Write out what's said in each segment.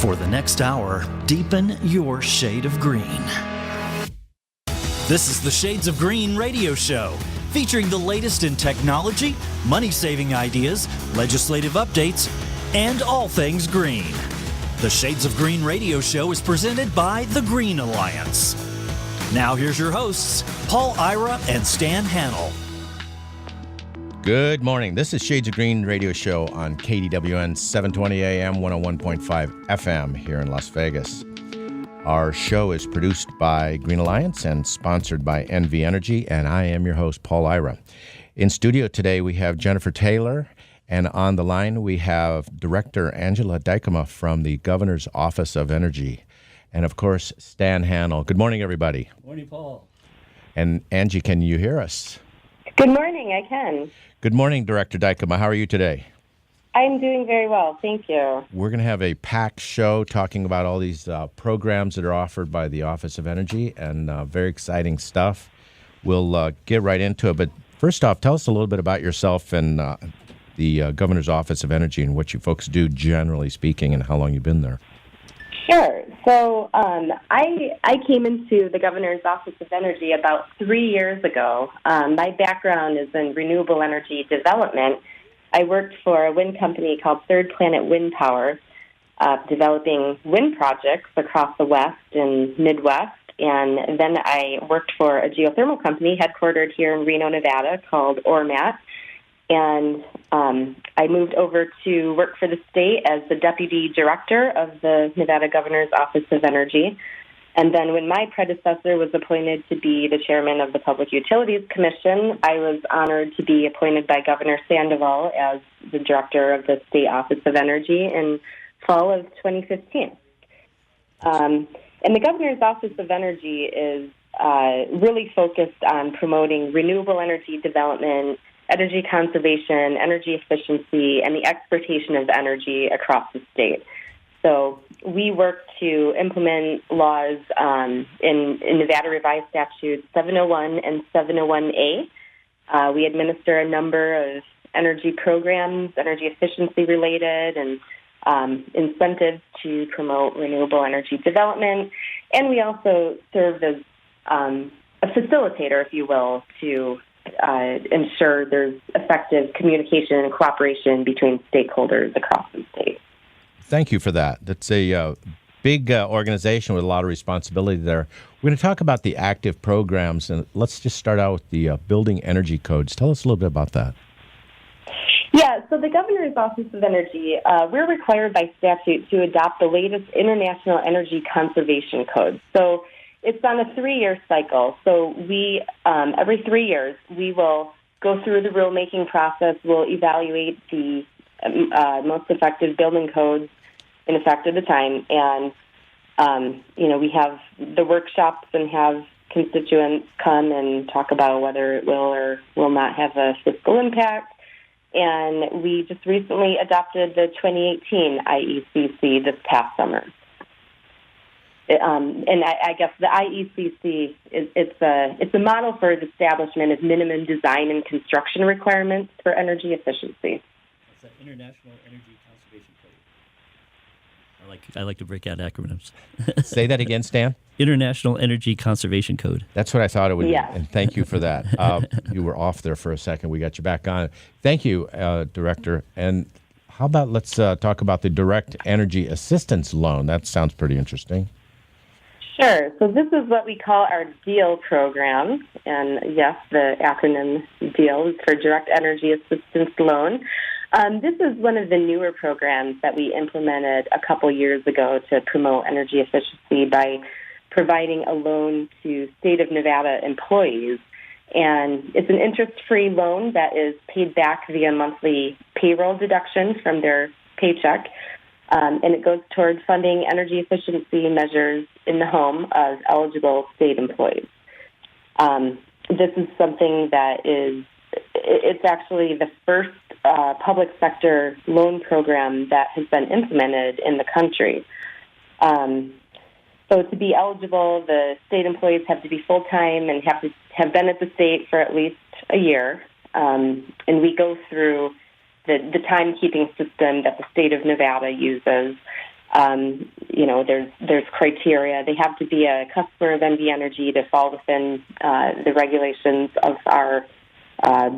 For the next hour, deepen your shade of green. This is the Shades of Green radio show, featuring the latest in technology, money-saving ideas, legislative updates, and all things green. The Shades of Green radio show is presented by the Green Alliance. Now here's your hosts, Paul Ira and Stan Hannell. Good morning. This is Shades of Green radio show on KDWN 720 AM, 101.5 FM here in Las Vegas. Our show is produced by Green Alliance and sponsored by NV Energy, and I am your host, Paul Ira. In studio today, we have Jennifer Taylor, and on the line, we have Director Angela Dykema from the Governor's Office of Energy, and of course, Stan Hannell. Good morning, everybody. Morning, Paul. And Angie, can you hear us? Good morning, I can. Good morning, Director Dykema. How are you today? I'm doing very well, thank you. We're going to have a packed show talking about all these programs that are offered by the Office of Energy, and very exciting stuff. We'll get right into it, but first off, tell us a little bit about yourself and the Governor's Office of Energy and what you folks do, generally speaking, and how long you've been there. Sure. So I came into the Governor's Office of Energy about 3 years ago. My background is in renewable energy development. I worked for a wind company called Third Planet Wind Power, developing wind projects across the West and Midwest. And then I worked for a geothermal company headquartered here in Reno, Nevada called Ormat. And I moved over to work for the state as the deputy director of the Nevada Governor's Office of Energy. And then when my predecessor was appointed to be the chairman of the Public Utilities Commission, I was honored to be appointed by Governor Sandoval as the director of the State Office of Energy in fall of 2015. And the Governor's Office of Energy is really focused on promoting renewable energy development, energy conservation, energy efficiency, and the exportation of energy across the state. So we work to implement laws in Nevada Revised Statutes 701 and 701A. We administer a number of energy programs, energy efficiency related, and incentives to promote renewable energy development. And we also serve as a facilitator, if you will, to ensure there's effective communication and cooperation between stakeholders across the state. Thank you for that. That's a big organization with a lot of responsibility there. We're going to talk about the active programs, and let's just start out with the building energy codes. Tell us a little bit about that. Yeah, so the Governor's Office of Energy, we're required by statute to adopt the latest International Energy Conservation Code. So it's on a 3-year cycle. So we, every 3 years, we will go through the rulemaking process. We'll evaluate the most effective building codes in effect at the time. And, we have the workshops and have constituents come and talk about whether it will or will not have a fiscal impact. And we just recently adopted the 2018 IECC this past summer. And I guess the IECC it's a model for the establishment of minimum design and construction requirements for energy efficiency. It's the International Energy Conservation Code. I like to break out acronyms. Say that again, Stan. International Energy Conservation Code. That's what I thought it would Yeah. be, and thank you for that. You were off there for a second. We got you back on. Thank you, Director. And how about let's talk about the Direct Energy Assistance Loan. That sounds pretty interesting. Sure. So this is what we call our DEAL program. And yes, the acronym DEAL is for Direct Energy Assistance Loan. This is one of the newer programs that we implemented a couple years ago to promote energy efficiency by providing a loan to state of Nevada employees. And it's an interest-free loan that is paid back via monthly payroll deduction from their paycheck. And it goes towards funding energy efficiency measures in the home of eligible state employees. This is something that it's actually the first public sector loan program that has been implemented in the country. So to be eligible, the state employees have to be full-time and have to have been at the state for at least a year. And we go through the timekeeping system that the state of Nevada uses. There's criteria. They have to be a customer of NV Energy to fall within the regulations of our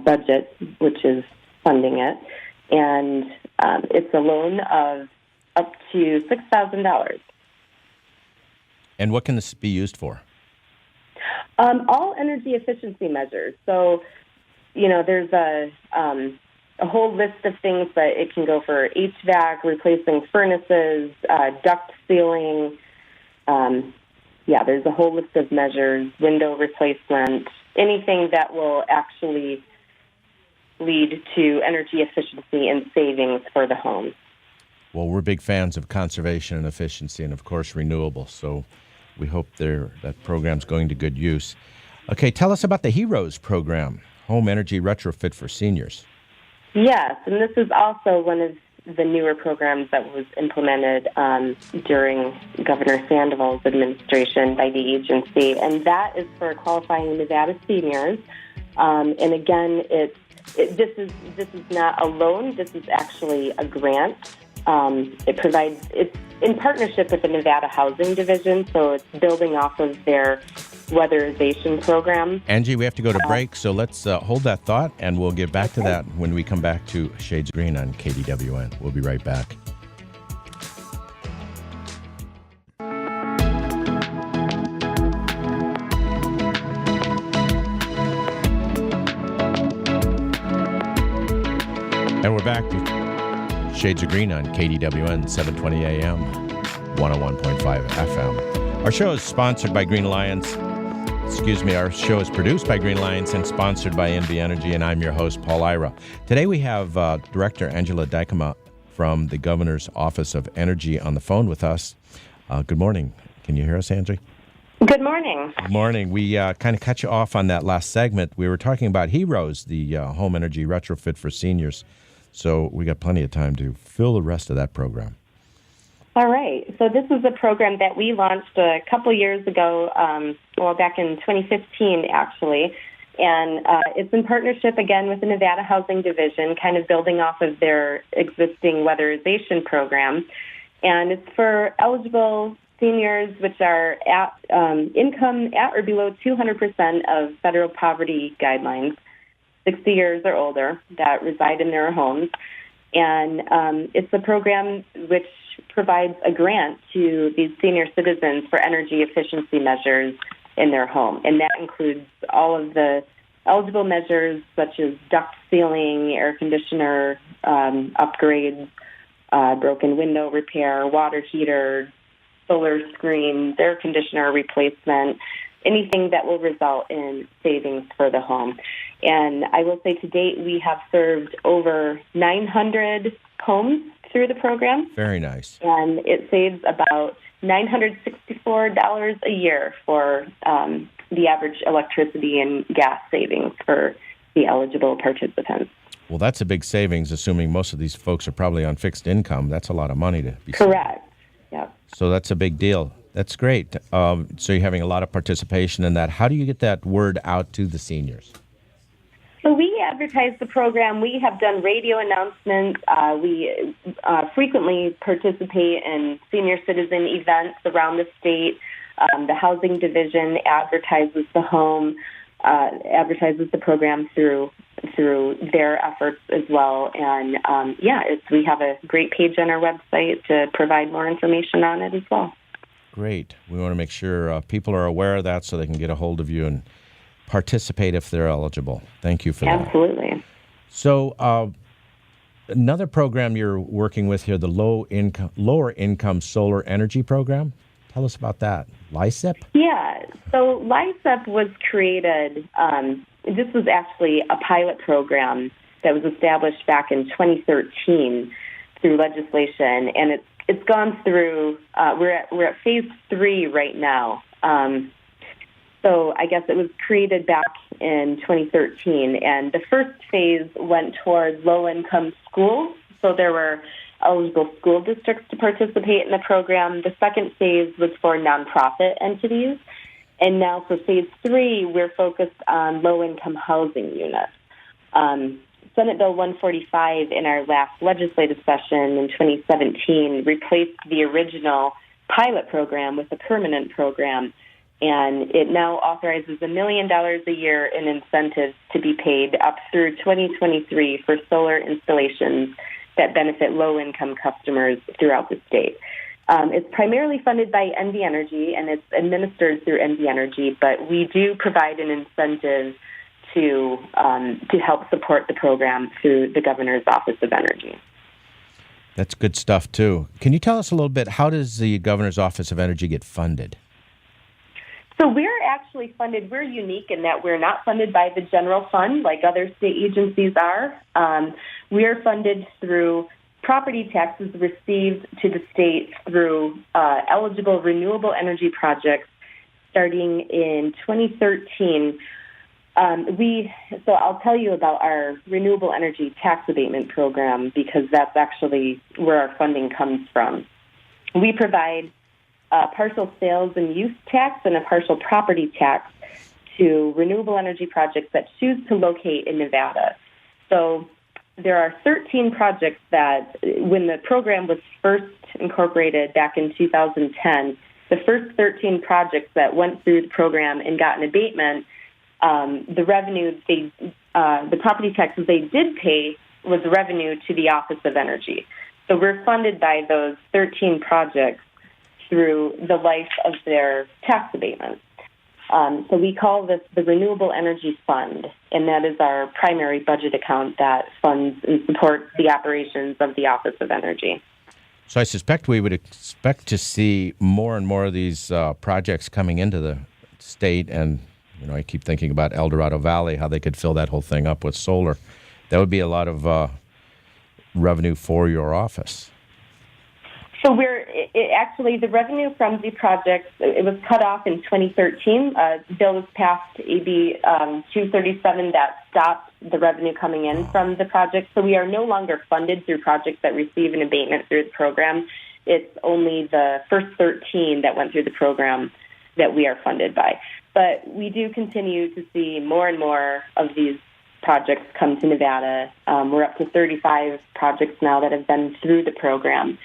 budget, which is funding it. And it's a loan of up to $6,000. And what can this be used for? All energy efficiency measures. So, there's a whole list of things, but it can go for HVAC, replacing furnaces, duct sealing. There's a whole list of measures, window replacement, anything that will actually lead to energy efficiency and savings for the home. Well, we're big fans of conservation and efficiency and, of course, renewables. So we hope that program's going to good use. Okay, tell us about the HEROES program, Home Energy Retrofit for Seniors. Yes, and this is also one of the newer programs that was implemented during Governor Sandoval's administration by the agency, and that is for qualifying Nevada seniors. And again, this is not a loan. This is actually a grant. It's in partnership with the Nevada Housing Division, so it's building off of their weatherization program. Angie, we have to go to break, so let's hold that thought, and we'll get back to that when we come back to Shades of Green on KDWN. We'll be right back. And we're back to Shades of Green on KDWN, 720 AM, 101.5 FM. Our show is sponsored by Green Alliance. Our show is produced by Green Alliance and sponsored by NV Energy, and I'm your host, Paul Ira. Today we have Director Angela Dykema from the Governor's Office of Energy on the phone with us. Good morning. Can you hear us, Angie? Good morning. Good morning. We kind of cut you off on that last segment. We were talking about HEROES, the Home Energy Retrofit for Seniors. So we got plenty of time to fill the rest of that program. All right. So this is a program that we launched a couple years ago, back in 2015, actually. And it's in partnership, again, with the Nevada Housing Division, kind of building off of their existing weatherization program. And it's for eligible seniors which are at income at or below 200% of federal poverty guidelines, 60 years or older, that reside in their homes. And it's a program which provides a grant to these senior citizens for energy efficiency measures in their home. And that includes all of the eligible measures such as duct sealing, air conditioner upgrades, broken window repair, water heater, solar screens, air conditioner replacement, anything that will result in savings for the home. And I will say to date, we have served over 900 homes through the program. Very nice. And it saves about $964 a year for the average electricity and gas savings for the eligible participants. Well, that's a big savings, assuming most of these folks are probably on fixed income. That's a lot of money to be Correct. Yep. So that's a big deal. That's great. So you're having a lot of participation in that. How do you get that word out to the seniors? So we advertise the program. We have done radio announcements. We frequently participate in senior citizen events around the state. The Housing Division advertises the home, advertises the program through their efforts as well. And we have a great page on our website to provide more information on it as well. Great. We want to make sure people are aware of that so they can get a hold of you and participate if they're eligible. Thank you for that. Absolutely. So another program you're working with here, the lower income solar energy program. Tell us about that. LICEP? Yeah. So LICEP was created, this was actually a pilot program that was established back in 2013 through legislation, and it's gone through, we're at phase 3 right now. So I guess it was created back in 2013, and the first phase went towards low-income schools. So there were eligible school districts to participate in the program. The second phase was for nonprofit entities. And now for phase 3, we're focused on low-income housing units. Senate Bill 145 in our last legislative session in 2017 replaced the original pilot program with a permanent program, and it now authorizes $1 million a year in incentives to be paid up through 2023 for solar installations that benefit low-income customers throughout the state. It's primarily funded by NV Energy, and it's administered through NV Energy, but we do provide an incentive to help support the program through the Governor's Office of Energy. That's good stuff, too. Can you tell us a little bit, how does the Governor's Office of Energy get funded? So we're actually funded. We're unique in that we're not funded by the general fund like other state agencies are. We are funded through property taxes received to the state through eligible renewable energy projects starting in 2013. So I'll tell you about our renewable energy tax abatement program because that's actually where our funding comes from. We provide a partial sales and use tax and a partial property tax to renewable energy projects that choose to locate in Nevada. So there are 13 projects that, when the program was first incorporated back in 2010, the first 13 projects that went through the program and got an abatement, the revenue, the property taxes they did pay was revenue to the Office of Energy. So we're funded by those 13 projects through the life of their tax abatement. So we call this the Renewable Energy Fund, and that is our primary budget account that funds and supports the operations of the Office of Energy. So I suspect we would expect to see more and more of these projects coming into the state, and I keep thinking about El Dorado Valley, how they could fill that whole thing up with solar. That would be a lot of revenue for your office. So actually, the revenue from the projects, it was cut off in 2013. Bill was passed, AB 237, that stopped the revenue coming in from the project. So we are no longer funded through projects that receive an abatement through the program. It's only the first 13 that went through the program that we are funded by. But we do continue to see more and more of these projects come to Nevada. We're up to 35 projects now that have been through the program.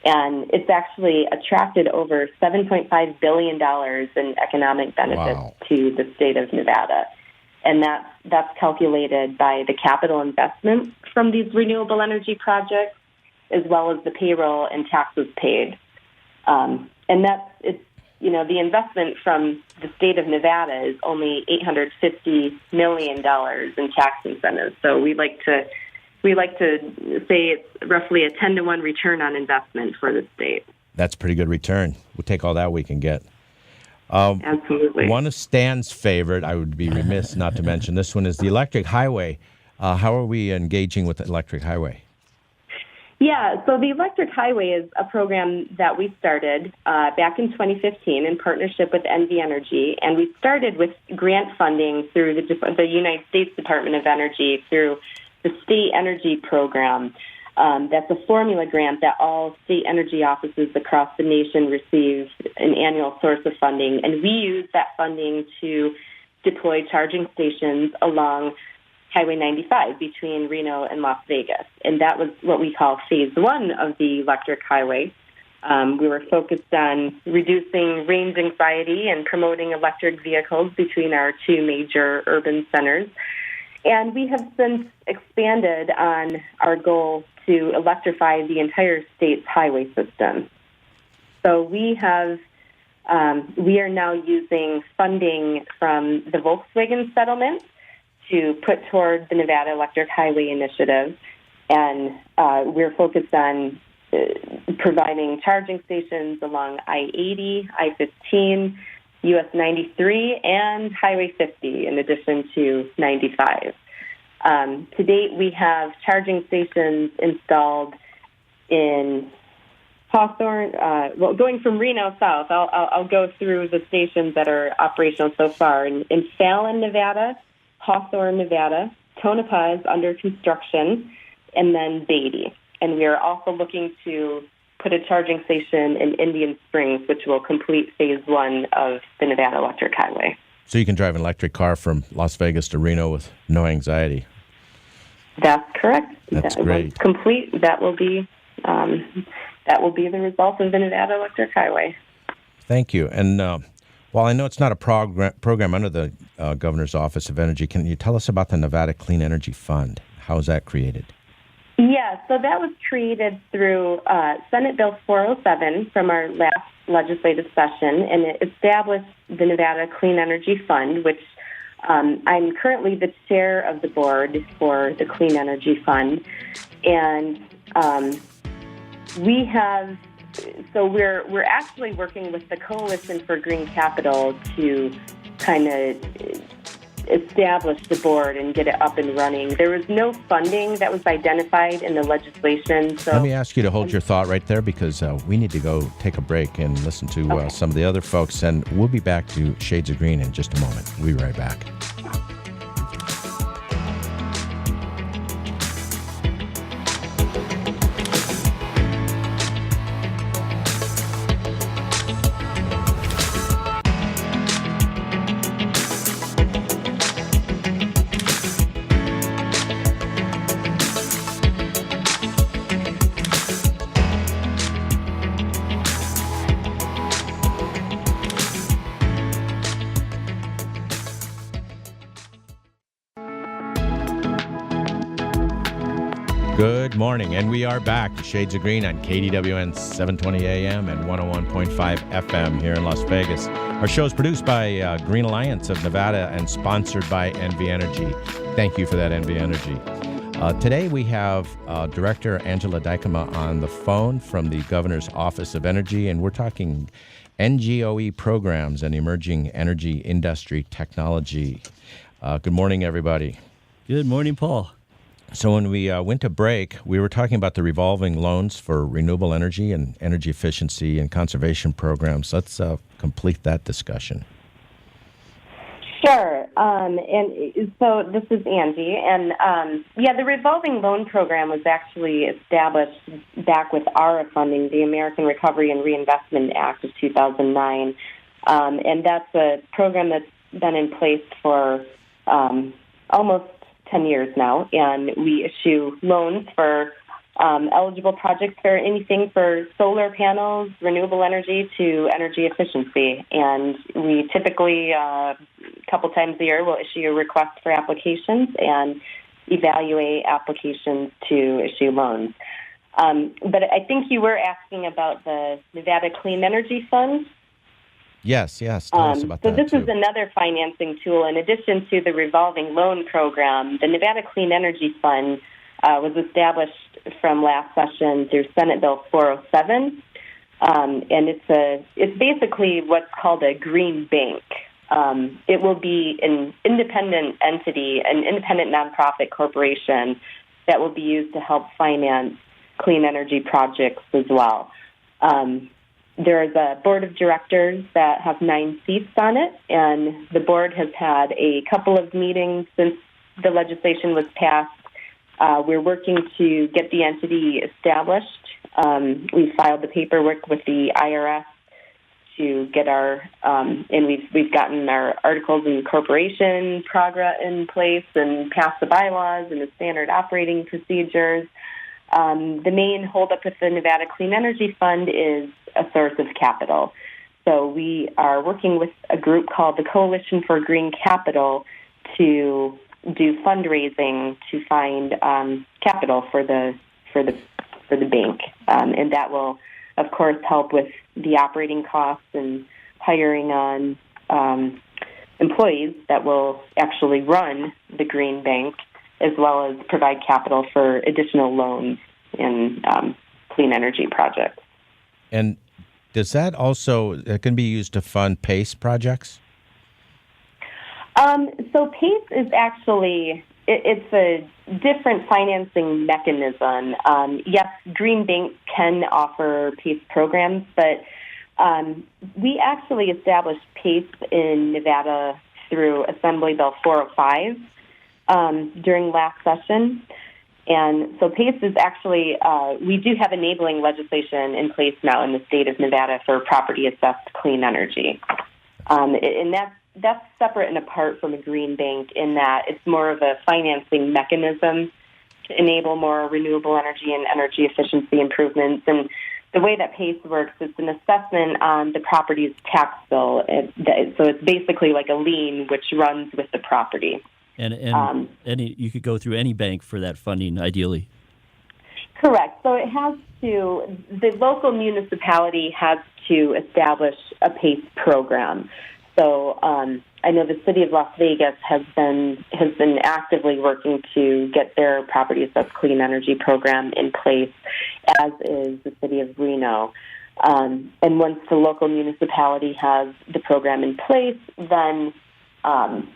And it's actually attracted over $7.5 billion in economic benefits to the state of Nevada. And that's calculated by the capital investment from these renewable energy projects, as well as the payroll and taxes paid. And the investment from the state of Nevada is only $850 million in tax incentives. So we like to say it's roughly a 10-to-1 return on investment for the state. That's a pretty good return. We'll take all that we can get. Absolutely. One of Stan's favorite, I would be remiss not to mention, this one is the electric highway. How are we engaging with the electric highway? Yeah, so the Electric Highway is a program that we started back in 2015 in partnership with NV Energy, and we started with grant funding through the United States Department of Energy through the State Energy Program. That's a formula grant that all state energy offices across the nation receive an annual source of funding, and we use that funding to deploy charging stations along Highway 95 between Reno and Las Vegas. And that was what we call Phase 1 of the Electric Highway. We were focused on reducing range anxiety and promoting electric vehicles between our two major urban centers. And we have since expanded on our goal to electrify the entire state's highway system. So we are now using funding from the Volkswagen settlement to put toward the Nevada Electric Highway Initiative. And we're focused on providing charging stations along I-80, I-15, US 93, and Highway 50, in addition to 95. To date, we have charging stations installed in Hawthorne, going from Reno south. I'll go through the stations that are operational so far. In Fallon, Nevada, Hawthorne, Nevada, Tonopah is under construction, and then Beatty. And we are also looking to put a charging station in Indian Springs, which will complete Phase 1 of the Nevada Electric Highway. So you can drive an electric car from Las Vegas to Reno with no anxiety. That's correct. That's that great. Once complete, that will be the result of the Nevada Electric Highway. Thank you. And while I know it's not a program under the Governor's Office of Energy, can you tell us about the Nevada Clean Energy Fund? How is that created? Yeah, so that was created through Senate Bill 407 from our last legislative session, and it established the Nevada Clean Energy Fund, which I'm currently the chair of the board for the Clean Energy Fund. And we're actually working with the Coalition for Green Capital to kind of establish the board and get it up and running. There was no funding that was identified in the legislation. So let me ask you to hold your thought right there, because we need to go take a break and listen to some of the other folks, and we'll be back to Shades of Green in just a moment. We'll be right back. Good morning, and we are back to Shades of Green on KDWN 720 AM and 101.5 FM here in Las Vegas. Our show is produced by Green Alliance of Nevada and sponsored by NV Energy. Thank you for that, NV Energy. Today we have Director Angela Dykema on the phone from the Governor's Office of Energy, and we're talking NGOE programs and emerging energy industry technology. Good morning, everybody. Good morning, Paul. So when we went to break, we were talking about the revolving loans for renewable energy and energy efficiency and conservation programs. Let's complete that discussion. Sure. And so this is Angie. And the revolving loan program was actually established back with ARRA funding, the American Recovery and Reinvestment Act of 2009. And that's a program that's been in place for almost 10 years now, and we issue loans for eligible projects for anything for solar panels, renewable energy to energy efficiency. And we typically, a couple times a year, will issue a request for applications and evaluate applications to issue loans. But I think you were asking about the Nevada Clean Energy Fund. Yes. Tell us about that. So this is another financing tool. In addition to the revolving loan program, the Nevada Clean Energy Fund was established from last session through Senate Bill 407, and it's basically what's called a green bank. It will be an independent entity, an independent nonprofit corporation that will be used to help finance clean energy projects as well. There is a board of directors that have 9 seats on it, and the board has had a couple of meetings since the legislation was passed. We're working to get the entity established. We filed the paperwork with the IRS to get our, and we've gotten our articles of incorporation progress in place and passed the bylaws and the standard operating procedures. The main holdup with the Nevada Clean Energy Fund is a source of capital. So we are working with a group called the Coalition for Green Capital to do fundraising to find capital for the bank, and that will, of course, help with the operating costs and hiring on employees that will actually run the green bank, as well as provide capital for additional loans in clean energy projects. And does that also, it can be used to fund PACE projects? So PACE is actually, it's a different financing mechanism. Yes, Green Bank can offer PACE programs, but we actually established PACE in Nevada through Assembly Bill 405 during last session. And so PACE is actually, we do have enabling legislation in place now in the state of Nevada for property-assessed clean energy. And that's separate and apart from a green bank in that it's more of a financing mechanism to enable more renewable energy and energy efficiency improvements. And the way that PACE works is an assessment on the property's tax bill. So it's basically like a lien which runs with the property. And you could go through any bank for that funding, ideally. Correct. So the local municipality has to establish a PACE program. So I know the city of Las Vegas has been actively working to get their Property Assessed Clean Energy program in place, as is the city of Reno. And once the local municipality has the program in place, then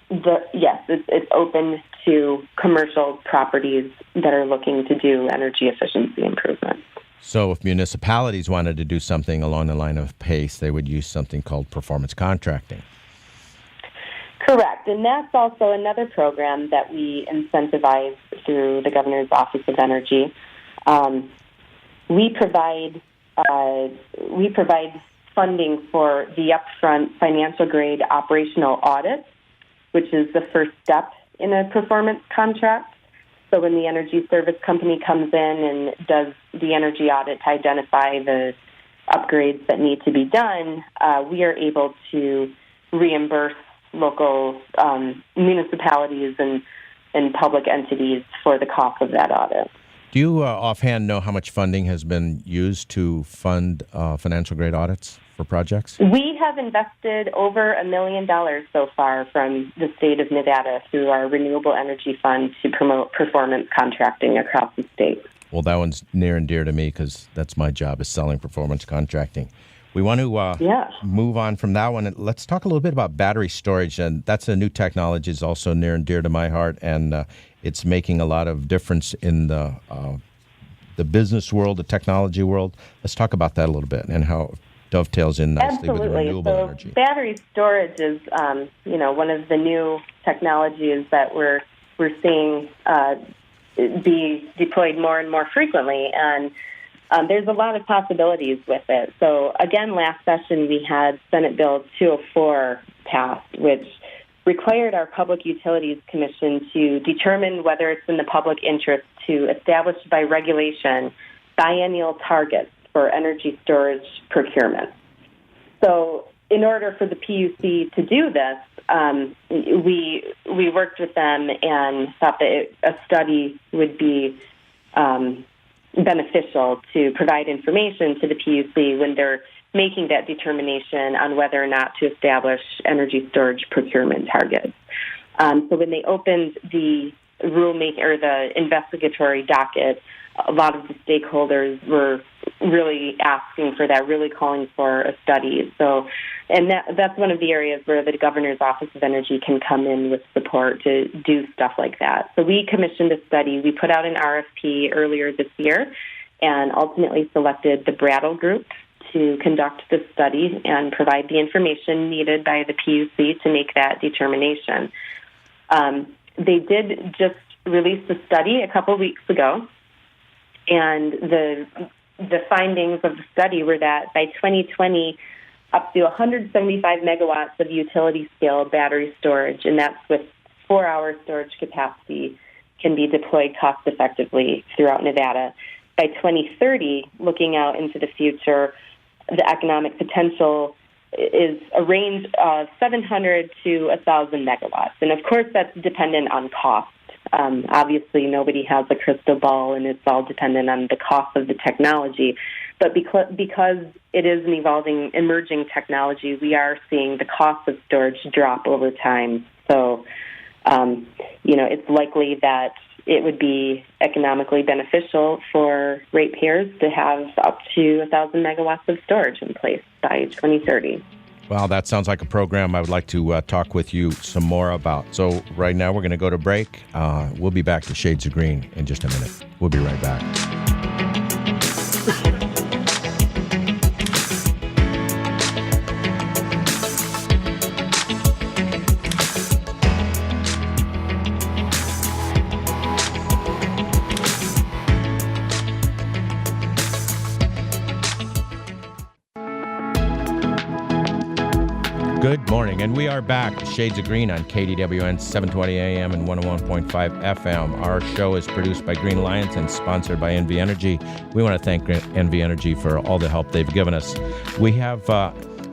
it's open to commercial properties that are looking to do energy efficiency improvements. So if municipalities wanted to do something along the line of PACE, they would use something called performance contracting. Correct, and that's also another program that we incentivize through the Governor's Office of Energy. We provide funding for the upfront financial grade operational audit, which is the first step in a performance contract. So when the energy service company comes in and does the energy audit to identify the upgrades that need to be done, we are able to reimburse local municipalities and public entities for the cost of that audit. Do you offhand know how much funding has been used to fund financial grade audits for projects? We have invested over $1 million so far from the state of Nevada through our Renewable Energy Fund to promote performance contracting across the state. Well, that one's near and dear to me because that's my job, is selling performance contracting. We want to move on from that one. Let's talk a little bit about battery storage, and that's a new technology. It's also near and dear to my heart, and it's making a lot of difference in the business world, the technology world. Let's talk about that a little bit and how it dovetails in nicely with renewable energy. Battery storage is, one of the new technologies that we're seeing be deployed more and more frequently, and there's a lot of possibilities with it. So, again, last session we had Senate Bill 204 passed, which required our Public Utilities Commission to determine whether it's in the public interest to establish by regulation biennial targets for energy storage procurement. So in order for the PUC to do this, we worked with them and thought that a study would be beneficial to provide information to the PUC when they're making that determination on whether or not to establish energy storage procurement targets. So when they opened the rulemaking or the investigatory docket, a lot of the stakeholders were really asking for that, really calling for a study. So, and that's one of the areas where the Governor's Office of Energy can come in with support to do stuff like that. So we commissioned a study. We put out an RFP earlier this year and ultimately selected the Brattle Group to conduct the study and provide the information needed by the PUC to make that determination. They did just release the study a couple weeks ago, and the findings of the study were that by 2020, up to 175 megawatts of utility-scale battery storage, and that's with 4-hour storage capacity, can be deployed cost-effectively throughout Nevada. By 2030, looking out into the future, the economic potential is a range of 700 to 1,000 megawatts. And of course, that's dependent on cost. Obviously, nobody has a crystal ball, and it's all dependent on the cost of the technology. But because it is an evolving, emerging technology, we are seeing the cost of storage drop over time. So, it's likely that it would be economically beneficial for ratepayers to have up to 1,000 megawatts of storage in place by 2030. Well, that sounds like a program I would like to talk with you some more about. So right now we're going to go to break. We'll be back to Shades of Green in just a minute. We'll be right back. Good morning, and we are back. Shades of Green on KDWN 720 AM and 101.5 FM. Our show is produced by Green Alliance and sponsored by NV Energy. We want to thank NV Energy for all the help they've given us. We have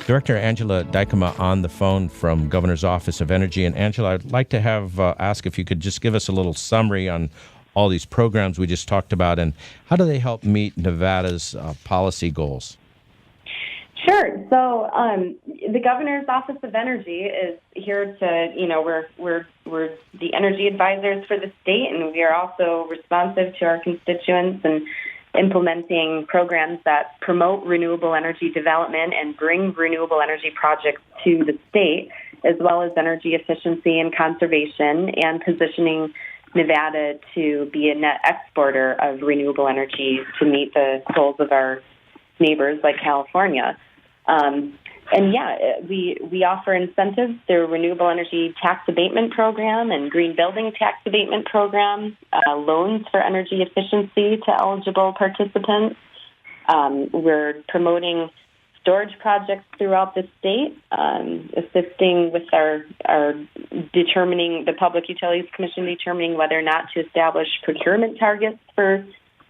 Director Angela Dykema on the phone from Governor's Office of Energy. And Angela, I'd like to ask if you could just give us a little summary on all these programs we just talked about, and how do they help meet Nevada's policy goals? Sure. So the Governor's Office of Energy is here to, we're the energy advisors for the state, and we are also responsive to our constituents and implementing programs that promote renewable energy development and bring renewable energy projects to the state, as well as energy efficiency and conservation, and positioning Nevada to be a net exporter of renewable energy to meet the goals of our neighbors like California. We offer incentives through renewable energy tax abatement program and green building tax abatement program, loans for energy efficiency to eligible participants. We're promoting storage projects throughout the state, assisting with our determining the Public Utilities Commission determining whether or not to establish procurement targets for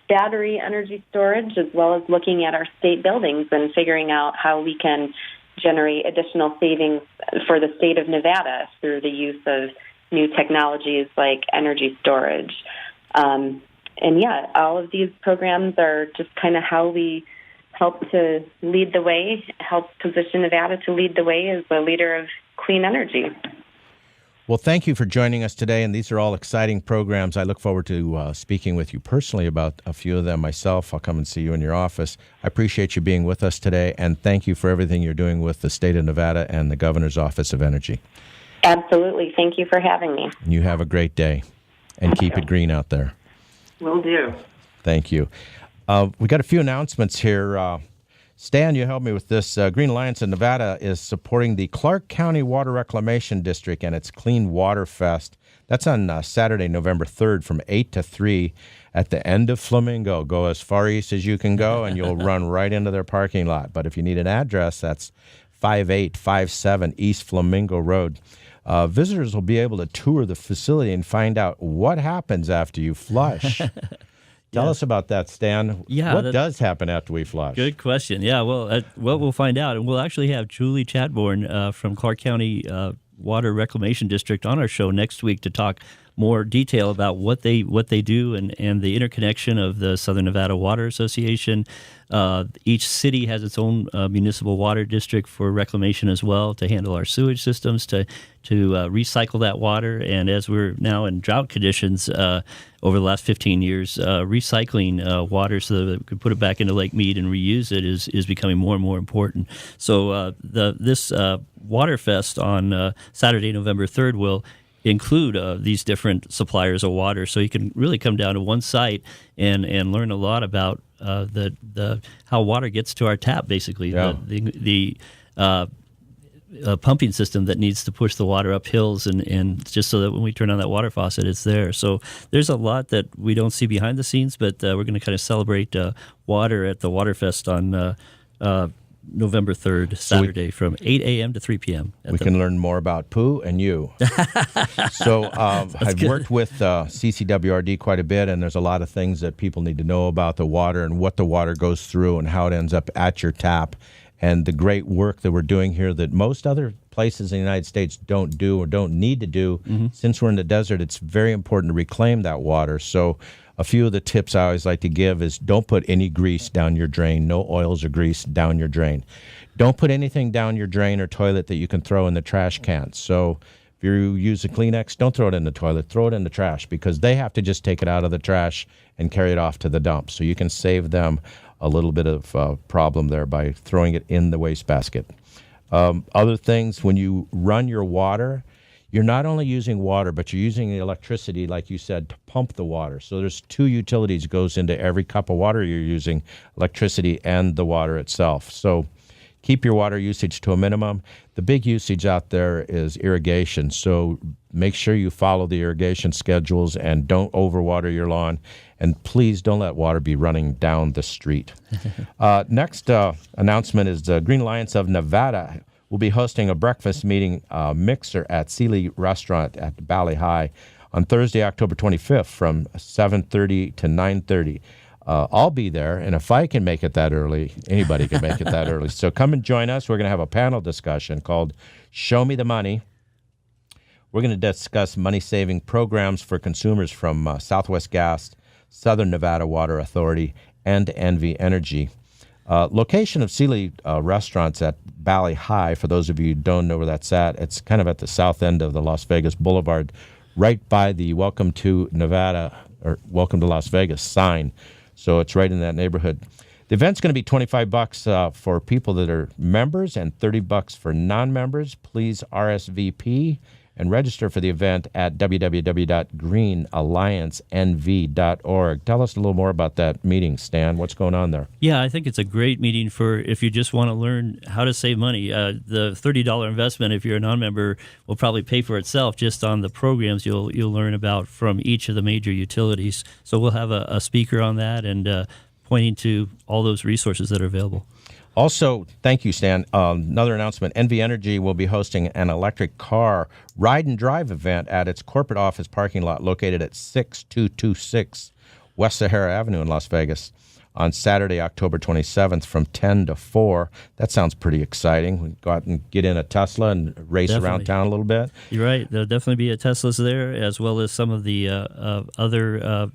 battery energy storage, as well as looking at our state buildings and figuring out how we can generate additional savings for the state of Nevada through the use of new technologies like energy storage. All of these programs are just kind of how we help to lead the way, help position Nevada to lead the way as a leader of clean energy. Well, thank you for joining us today, and these are all exciting programs. I look forward to speaking with you personally about a few of them myself. I'll come and see you in your office. I appreciate you being with us today, and thank you for everything you're doing with the state of Nevada and the Governor's Office of Energy. Absolutely. Thank you for having me. You have a great day, and keep it green out there. Will do. Thank you. We got a few announcements here. Stan, you helped me with this. Green Alliance in Nevada is supporting the Clark County Water Reclamation District and its Clean Water Fest. That's on Saturday, November 3rd from 8 to 3 at the end of Flamingo. Go as far east as you can go, and you'll run right into their parking lot. But if you need an address, that's 5857 East Flamingo Road. Visitors will be able to tour the facility and find out what happens after you flush. Tell us about that, Stan. Yeah, what does happen after we flush? Good question. Yeah, well, we'll find out. And we'll actually have Julie Chatborn from Clark County Water Reclamation District on our show next week to talk more detail about what they do and the interconnection of the Southern Nevada Water Association. Each city has its own municipal water district for reclamation as well, to handle our sewage systems, to recycle that water. And as we're now in drought conditions over the last 15 years, recycling water so that we can put it back into Lake Mead and reuse it is becoming more and more important. So this Water Fest on Saturday, November 3rd will include these different suppliers of water, so you can really come down to one site and learn a lot about the how water gets to our tap, basically. Yeah. The pumping system that needs to push the water up hills and just so that when we turn on that water faucet, it's there. So there's a lot that we don't see behind the scenes, but we're going to kind of celebrate water at the Water Fest on November 3rd, Saturday, from 8 a.m. to 3 p.m. We can learn more about poo and you. So I've worked with CCWRD quite a bit, and there's a lot of things that people need to know about the water and what the water goes through and how it ends up at your tap, and the great work that we're doing here that most other places in the United States don't do or don't need to do. Mm-hmm. Since we're in the desert, it's very important to reclaim that water. So a few of the tips I always like to give is don't put any grease down your drain, no oils or grease down your drain. Don't put anything down your drain or toilet that you can throw in the trash can. So if you use a Kleenex, don't throw it in the toilet, throw it in the trash, because they have to just take it out of the trash and carry it off to the dump. So you can save them a little bit of problem there by throwing it in the wastebasket. Other things, when you run your water, you're not only using water, but you're using the electricity, like you said, to pump the water. So there's two utilities goes into every cup of water you're using, electricity and the water itself. So keep your water usage to a minimum. The big usage out there is irrigation. So make sure you follow the irrigation schedules and don't overwater your lawn. And please don't let water be running down the street. Next announcement is the Green Alliance of Nevada will be hosting a breakfast meeting mixer at Sealy Restaurant at Valley High on Thursday, October 25th from 7:30 to 9:30. I'll be there, and if I can make it that early, anybody can make it that early. So come and join us. We're going to have a panel discussion called Show Me the Money. We're going to discuss money-saving programs for consumers from Southwest Gas, Southern Nevada Water Authority, and NV Energy. Location of Sealy Restaurants at Valley High, for those of you who don't know where that's at, it's kind of at the south end of the Las Vegas Boulevard, right by the Welcome to Nevada or Welcome to Las Vegas sign. So it's right in that neighborhood. The event's going to be $25 for people that are members and $30 for non-members. Please RSVP and register for the event at www.greenalliancenv.org. Tell us a little more about that meeting, Stan. What's going on there? Yeah, I think it's a great meeting for if you just want to learn how to save money. The $30 investment, if you're a non-member, will probably pay for itself just on the programs you'll learn about from each of the major utilities. So we'll have a speaker on that and pointing to all those resources that are available. Also, thank you, Stan. Another announcement, NV Energy will be hosting an electric car ride and drive event at its corporate office parking lot located at 6226 West Sahara Avenue in Las Vegas on Saturday, October 27th from 10 to 4. That sounds pretty exciting. We go out and get in a Tesla and race around town a little bit. You're right. There'll definitely be a Teslas there as well as some of the other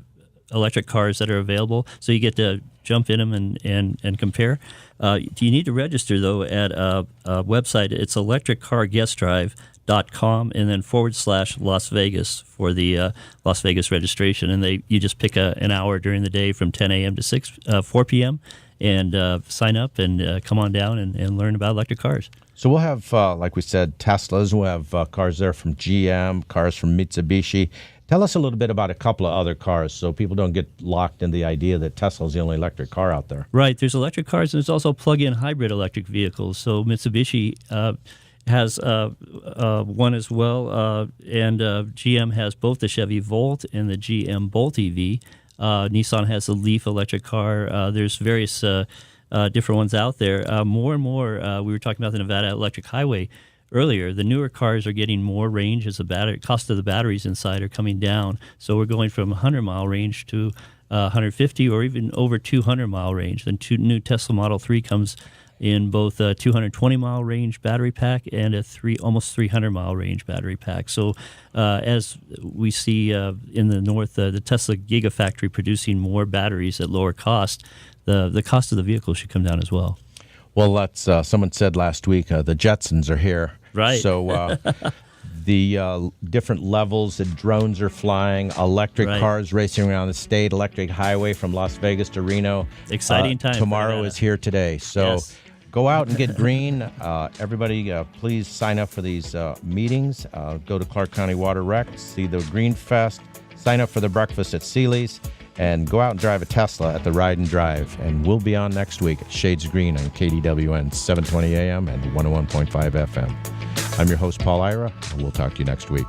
electric cars that are available, so you get to jump in them and compare. You need to register, though, at a website. It's electriccarguestdrive.com and then /Las Vegas for the Las Vegas registration. And you just pick an hour during the day from 10 a.m. to 4 p.m. and sign up and come on down and learn about electric cars. So we'll have, like we said, Teslas. We'll have cars there from GM, cars from Mitsubishi. Tell us a little bit about a couple of other cars so people don't get locked in the idea that Tesla's the only electric car out there. Right. There's electric cars, and there's also plug-in hybrid electric vehicles. So Mitsubishi has one as well, and GM has both the Chevy Volt and the GM Bolt EV. Nissan has the Leaf electric car. There's various different ones out there. More and more, we were talking about the Nevada Electric Highway earlier. The newer cars are getting more range as the cost of the batteries inside are coming down. So we're going from 100-mile range to 150 or even over 200-mile range. The new Tesla Model 3 comes in both a 220-mile range battery pack and a almost 300-mile range battery pack. So as we see in the north, the Tesla Gigafactory producing more batteries at lower cost, the cost of the vehicle should come down as well. Well, that's someone said last week, the Jetsons are here. Right. So the different levels that drones are flying, electric cars racing around the state, electric highway from Las Vegas to Reno. Exciting time. Tomorrow is here today. So go out and get green. Everybody, please sign up for these meetings. Go to Clark County Water Rec, see the Green Fest, sign up for the breakfast at Sealy's, and go out and drive a Tesla at the Ride and Drive. And we'll be on next week at Shades of Green on KDWN 720 AM and 101.5 FM. I'm your host, Paul Ira, and we'll talk to you next week.